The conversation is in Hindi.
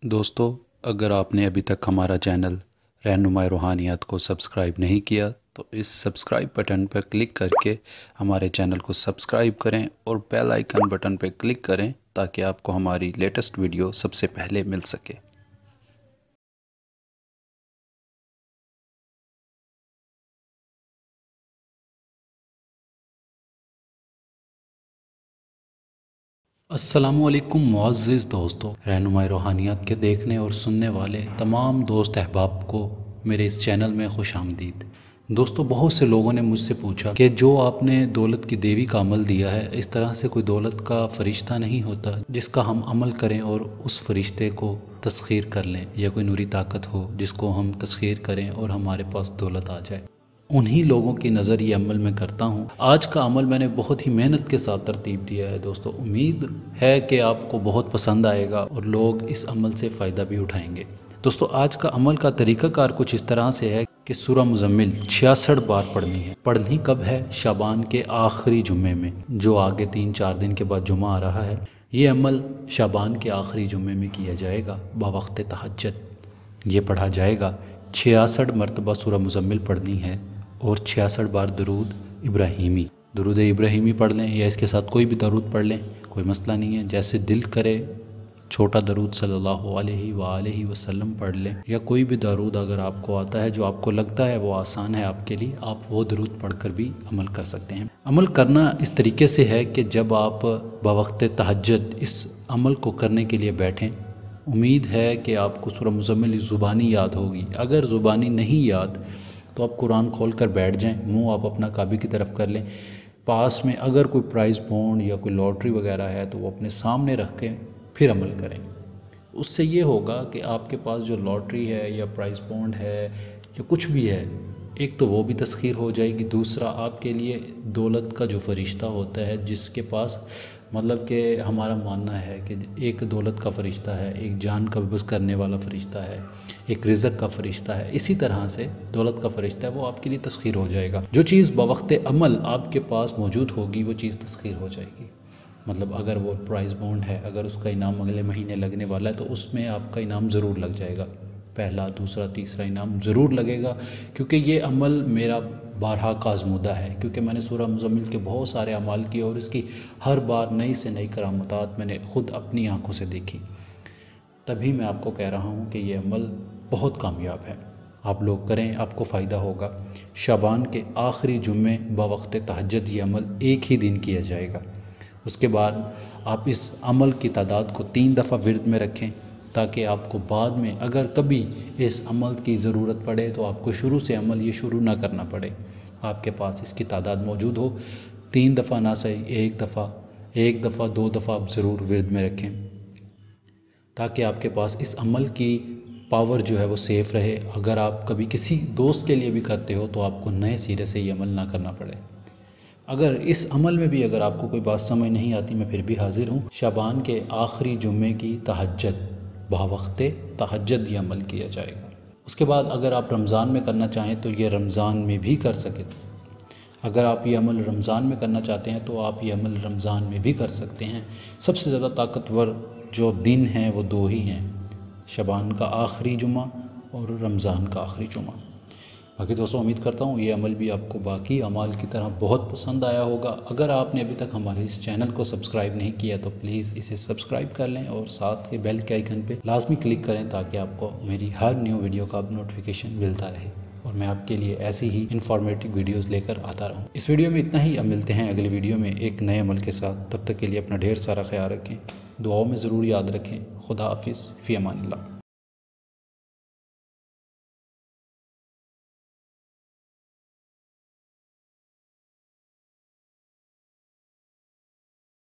दोस्तों, अगर आपने अभी तक हमारा चैनल रहनुमाई रूहानियत को सब्सक्राइब नहीं किया तो इस सब्सक्राइब बटन पर क्लिक करके हमारे चैनल को सब्सक्राइब करें और बेल आइकन बटन पर क्लिक करें ताकि आपको हमारी लेटेस्ट वीडियो सबसे पहले मिल सके। अस्सलामुअलैकुम मुअज़्ज़िज़ दोस्तों, रहनुमाई रूहानियत के देखने और सुनने वाले तमाम दोस्त अहबाब को मेरे इस चैनल में खुशामदीद। दोस्तों, बहुत से लोगों ने मुझसे पूछा कि जो आपने दौलत की देवी का अमल दिया है, इस तरह से कोई दौलत का फ़रिश्ता नहीं होता जिसका हम अमल करें और उस फ़रिश्ते को तस्ख़ीर कर लें, या कोई नूरी ताकत हो जिसको हम तस्ख़ीर करें और हमारे पास दौलत आ जाए। उन्हीं लोगों की नज़र ये अमल मैं करता हूँ। आज का अमल मैंने बहुत ही मेहनत के साथ तरतीब दिया है दोस्तों। उम्मीद है कि आपको बहुत पसंद आएगा और लोग इस अमल से फ़ायदा भी उठाएंगे। दोस्तों, आज का अमल का तरीक़ाकार कुछ इस तरह से है कि सूरह मुज़म्मिल 66 बार पढ़नी है। पढ़नी कब है? शाबान के आखिरी जुम्मे में, जो आगे 3-4 दिन के बाद जुम्मा आ रहा है। ये अमल शाबान के आखिरी जुम्मे में किया जाएगा बवक्त तहज्जुद। ये पढ़ा जाएगा। 66 मरतबा सूरह मुज़म्मिल पढ़नी है और 66 बार दरूद इब्राहीमी पढ़ लें, या इसके साथ कोई भी दरूद पढ़ लें, कोई मसला नहीं है। जैसे दिल करे छोटा दरूद सल्लल्लाहु अलैहि वसल्लम पढ़ लें, या कोई भी दरूद अगर आपको आता है, जो आपको लगता है वो आसान है आपके लिए, आप वो दरूद पढ़कर भी अमल कर सकते हैं। अमल करना इस तरीके से है कि जब आप बवक्त तहज्जुद इस अमल को करने के लिए बैठें, उम्मीद है कि आपको सूरह मुज़म्मिल ज़ुबानी याद होगी। अगर ज़ुबानी नहीं याद तो आप कुरान खोल कर बैठ जाएं, मुंह आप अपना काबे की तरफ कर लें। पास में अगर कोई प्राइज़ बॉन्ड या कोई लॉटरी वगैरह है तो वो अपने सामने रख के फिर अमल करें। उससे ये होगा कि आपके पास जो लॉटरी है या प्राइज़ बॉन्ड है या कुछ भी है, एक तो वो भी तस्ख़ीर हो जाएगी, दूसरा आपके लिए दौलत का जो फ़रिश्ता होता है, जिसके पास मतलब कि हमारा मानना है कि एक दौलत का फ़रिश्ता है, एक जान का कब्ज़ करने वाला फ़रिश्ता है, एक रिज़्क़ का फ़रिश्ता है, इसी तरह से दौलत का फ़रिश्ता है, वो आपके लिए तस्ख़ीर हो जाएगा। जो चीज़ बवक्त अमल आपके पास मौजूद होगी वो चीज़ तस्ख़ीर हो जाएगी। मतलब अगर वो प्राइज़ बॉन्ड है, अगर उसका इनाम अगले महीने लगने वाला है तो उसमें आपका इनाम ज़रूर लग जाएगा। पहला, दूसरा, तीसरा इनाम ज़रूर लगेगा, क्योंकि ये अमल मेरा बारहा का आज़मूदा है। क्योंकि मैंने सूरह मुज़म्मिल के बहुत सारे अमाल किए और इसकी हर बार नई से नई करामतात मैंने ख़ुद अपनी आँखों से देखी। तभी मैं आपको कह रहा हूँ कि ये अमल बहुत कामयाब है। आप लोग करें, आपको फ़ायदा होगा। शाबान के आखिरी जुम्मे बवक्त तहज्जुद ये अमल एक ही दिन किया जाएगा। उसके बाद आप इस अमल की तादाद को 3 दफ़ा विर्द में रखें, ताकि आपको बाद में अगर कभी इस अमल की ज़रूरत पड़े तो आपको शुरू से अमल ये शुरू ना करना पड़े, आपके पास इसकी तादाद मौजूद हो। 3 दफ़ा ना सही, एक दफ़ा 2 दफ़ा आप ज़रूर विर्द में रखें, ताकि आपके पास इस अमल की पावर जो है वो सेफ़ रहे। अगर आप कभी किसी दोस्त के लिए भी करते हो तो आपको नए सिरे से ये अमल ना करना पड़े। अगर इस अमल में भी अगर आपको कोई बात समझ नहीं आती, मैं फिर भी हाज़िर हूँ। शाबान के आखिरी जुम्मे की तहज्जुद, बवक्त तहज्जुद ये अमल किया जाएगा। उसके बाद अगर आप रमज़ान में करना चाहें तो ये रमज़ान में भी कर सकें। अगर आप ये अमल रमज़ान में करना चाहते हैं तो आप ये अमल रमज़ान में भी कर सकते हैं। सबसे ज़्यादा ताकतवर जो दिन हैं वो 2 ही हैं, शाबान का आखिरी जुम्मा और रमज़ान का आखिरी जुम्मा। बाकी दोस्तों, उम्मीद करता हूँ ये अमल भी आपको बाकी अमाल की तरह बहुत पसंद आया होगा। अगर आपने अभी तक हमारे इस चैनल को सब्सक्राइब नहीं किया तो प्लीज़ इसे सब्सक्राइब कर लें और साथ के बेल के आइकन पे लाजमी क्लिक करें, ताकि आपको मेरी हर न्यू वीडियो का नोटिफिकेशन मिलता रहे और मैं आपके लिए ऐसी ही इन्फॉर्मेटिव वीडियोज़ लेकर आता रहूँ। इस वीडियो में इतना ही। अब मिलते हैं अगले वीडियो में एक नए अमल के साथ। तब तक के लिए अपना ढेर सारा ख्याल रखें, दुआओं में ज़रूर याद रखें। खुदा हाफिज़, फ़ी अमानिल्लाह।